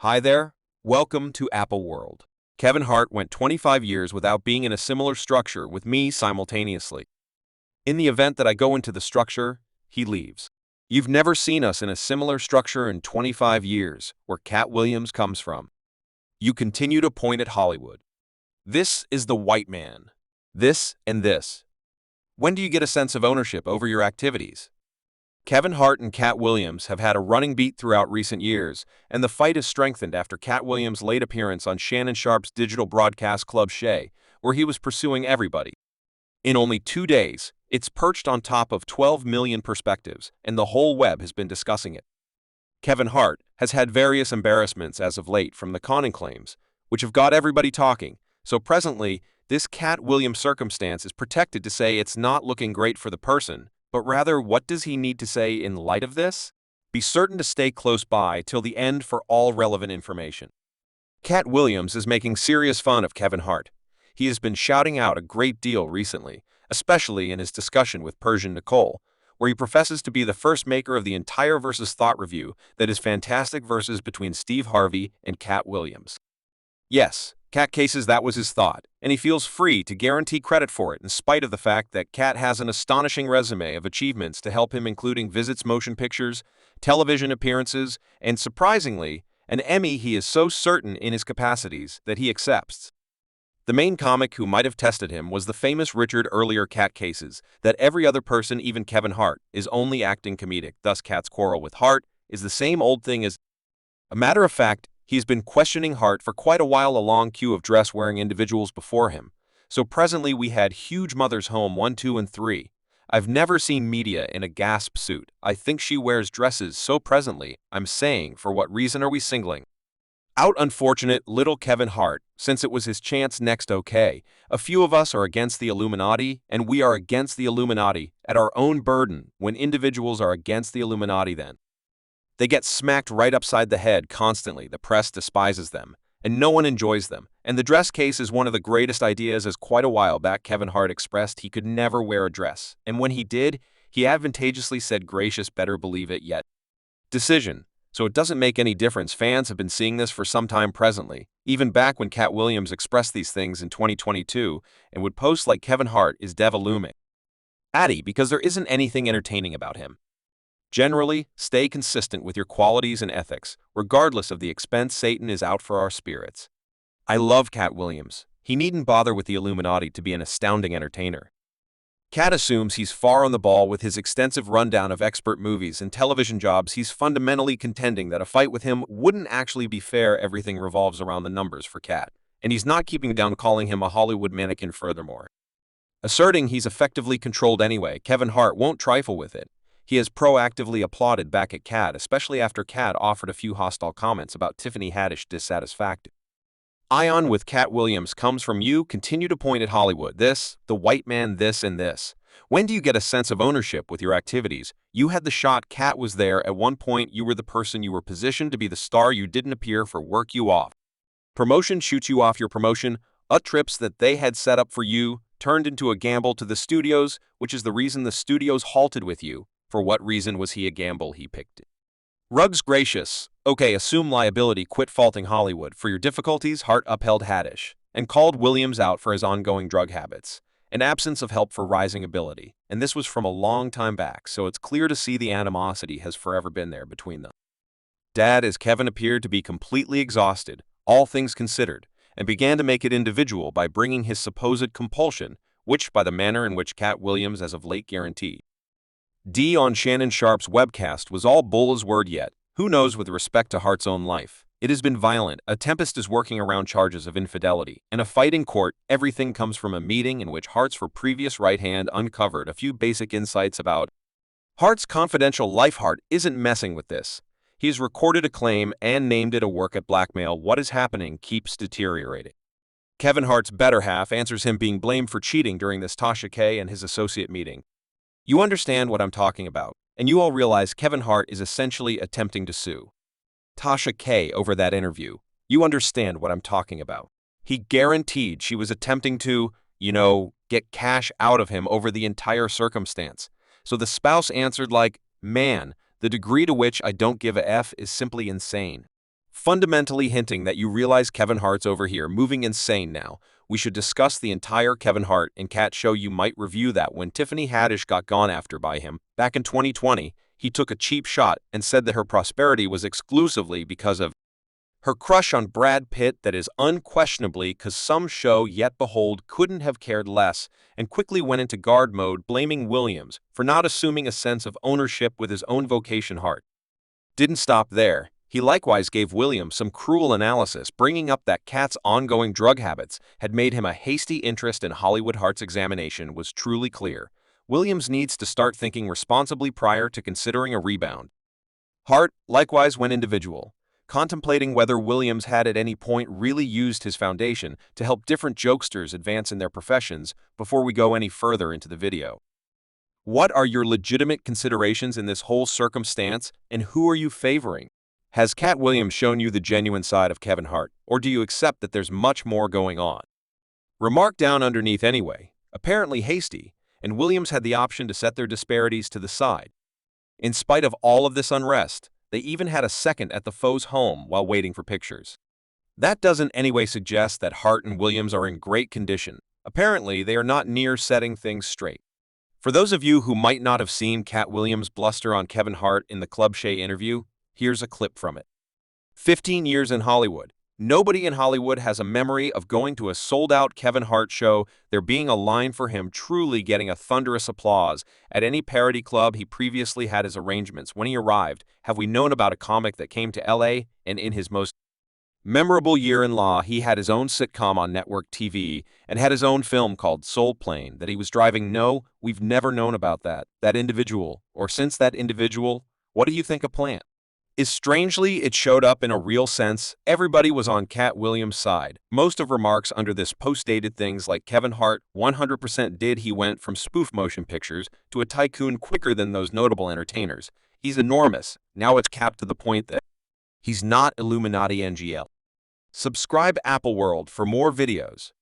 Hi there, welcome to Apple World. Kevin Hart went 25 years without being in a similar structure with me simultaneously. In the event that I go into the structure, he leaves. You've never seen us in a similar structure in 25 years, where Cat Williams comes from. You continue to point at Hollywood. This is the white man. This and this. When do you get a sense of ownership over your activities? Kevin Hart and Cat Williams have had a running beat throughout recent years, and the fight is strengthened after Cat Williams' late appearance on Shannon Sharpe's digital broadcast Club Shay, where he was pursuing everybody. In only 2 days, it's perched on top of 12 million perspectives, and the whole web has been discussing it. Kevin Hart has had various embarrassments as of late from the conning claims, which have got everybody talking, so presently, this Cat Williams circumstance is protected to say it's not looking great for the person, but rather what does he need to say in light of this? Be certain to stay close by till the end for all relevant information. Cat Williams is making serious fun of Kevin Hart. He has been shouting out a great deal recently, especially in his discussion with Persian Nicole, where he professes to be the first maker of the entire Versus Thought review that is fantastic versus between Steve Harvey and Cat Williams. Yes, Cat cases that was his thought, and he feels free to guarantee credit for it in spite of the fact that Cat has an astonishing resume of achievements to help him, including visits, motion pictures, television appearances, and surprisingly, an Emmy. He is so certain in his capacities that he accepts. The main comic who might have tested him was the famous Richard. Earlier Cat cases that every other person, even Kevin Hart, is only acting comedic, thus Cat's quarrel with Hart is the same old thing as. A matter of fact, he's been questioning Hart for quite a while, a long queue of dress-wearing individuals before him. So presently we had Huge Mother's Home 1, 2, and 3. I've never seen media in a gasp suit. I think she wears dresses so presently. I'm saying, for what reason are we singling out unfortunate little Kevin Hart, since it was his chance next? Okay, a few of us are against the Illuminati, and we are against the Illuminati at our own burden. When individuals are against the Illuminati, then they get smacked right upside the head constantly. The press despises them, and no one enjoys them. And the dress case is one of the greatest ideas, as quite a while back Kevin Hart expressed he could never wear a dress. And when he did, he advantageously said, gracious, better believe it yet. Decision. So it doesn't make any difference. Fans have been seeing this for some time presently, even back when Cat Williams expressed these things in 2022 and would post like Kevin Hart is devaluing Addy because there isn't anything entertaining about him. Generally, stay consistent with your qualities and ethics, regardless of the expense. Satan is out for our spirits. I love Cat Williams. He needn't bother with the Illuminati to be an astounding entertainer. Cat assumes he's far on the ball with his extensive rundown of expert movies and television jobs. He's fundamentally contending that a fight with him wouldn't actually be fair. Everything revolves around the numbers for Cat, and he's not keeping down calling him a Hollywood mannequin. Furthermore, asserting he's effectively controlled anyway, Kevin Hart won't trifle with it. He has proactively applauded back at Cat, especially after Cat offered a few hostile comments about Tiffany Haddish dissatisfaction. Ion with Cat Williams comes from you. Continue to point at Hollywood. This, the white man, this and this. When do you get a sense of ownership with your activities? You had the shot. Cat was there. At one point, you were the person. You were positioned to be the star. You didn't appear for work you off. Promotion shoots you off your promotion. Trips that they had set up for you turned into a gamble to the studios, which is the reason the studios halted with you. For what reason was he a gamble? He picked it. Ruggs gracious. Okay, assume liability. Quit faulting Hollywood for your difficulties. Hart upheld Haddish and called Williams out for his ongoing drug habits and absence of help for rising ability. And this was from a long time back, so it's clear to see the animosity has forever been there between them. Dad, as Kevin appeared to be completely exhausted, all things considered, and began to make it individual by bringing his supposed compulsion, which by the manner in which Cat Williams as of late guaranteed D on Shannon Sharpe's webcast was all bull as word. Yet who knows with respect to Hart's own life? It has been violent. A tempest is working around charges of infidelity and a fight in court. Everything comes from a meeting in which Hart's for previous right hand uncovered a few basic insights about Hart's confidential life. Hart isn't messing with this. He's recorded a claim and named it a work at blackmail. What is happening keeps deteriorating. Kevin Hart's better half answers him being blamed for cheating during this Tasha K and his associate meeting. You understand what I'm talking about, and you all realize Kevin Hart is essentially attempting to sue Tasha K over that interview. You understand what I'm talking about. He guaranteed she was attempting to, get cash out of him over the entire circumstance. So the spouse answered like, man, the degree to which I don't give a F is simply insane. fundamentally hinting that you realize Kevin Hart's over here moving insane now. We should discuss the entire Kevin Hart and Kat show. You might review that when Tiffany Haddish got gone after by him. Back in 2020, he took a cheap shot and said that her prosperity was exclusively because of her crush on Brad Pitt. That is unquestionably because some show yet behold couldn't have cared less, and quickly went into guard mode blaming Williams for not assuming a sense of ownership with his own vocation. Hart didn't stop there. He likewise gave Williams some cruel analysis, bringing up that Kat's ongoing drug habits had made him a hasty interest in Hollywood. Hart's examination was truly clear. Williams needs to start thinking responsibly prior to considering a rebound. Hart likewise went individual, contemplating whether Williams had at any point really used his foundation to help different jokesters advance in their professions. Before we go any further into the video, what are your legitimate considerations in this whole circumstance, and who are you favoring? Has Katt Williams shown you the genuine side of Kevin Hart, or do you accept that there's much more going on? Remark down underneath anyway. Apparently hasty, and Williams had the option to set their disparities to the side. In spite of all of this unrest, they even had a second at the foe's home while waiting for pictures. That doesn't anyway suggest that Hart and Williams are in great condition. Apparently, they are not near setting things straight. For those of you who might not have seen Katt Williams bluster on Kevin Hart in the Club Shay interview, here's a clip from it. 15 years in Hollywood. Nobody in Hollywood has a memory of going to a sold-out Kevin Hart show, there being a line for him truly getting a thunderous applause at any parody club he previously had his arrangements. When he arrived, have we known about a comic that came to LA, and in his most memorable year in law, he had his own sitcom on network TV and had his own film called Soul Plane that he was driving? No, we've never known about that individual, or since that individual. What do you think of Plant? Is strangely, it showed up in a real sense. Everybody was on Katt Williams' side. Most of remarks under this post dated things like Kevin Hart 100% did. He went from spoof motion pictures to a tycoon quicker than those notable entertainers. He's enormous. Now it's capped to the point that he's not Illuminati NGL. Subscribe Apple World for more videos.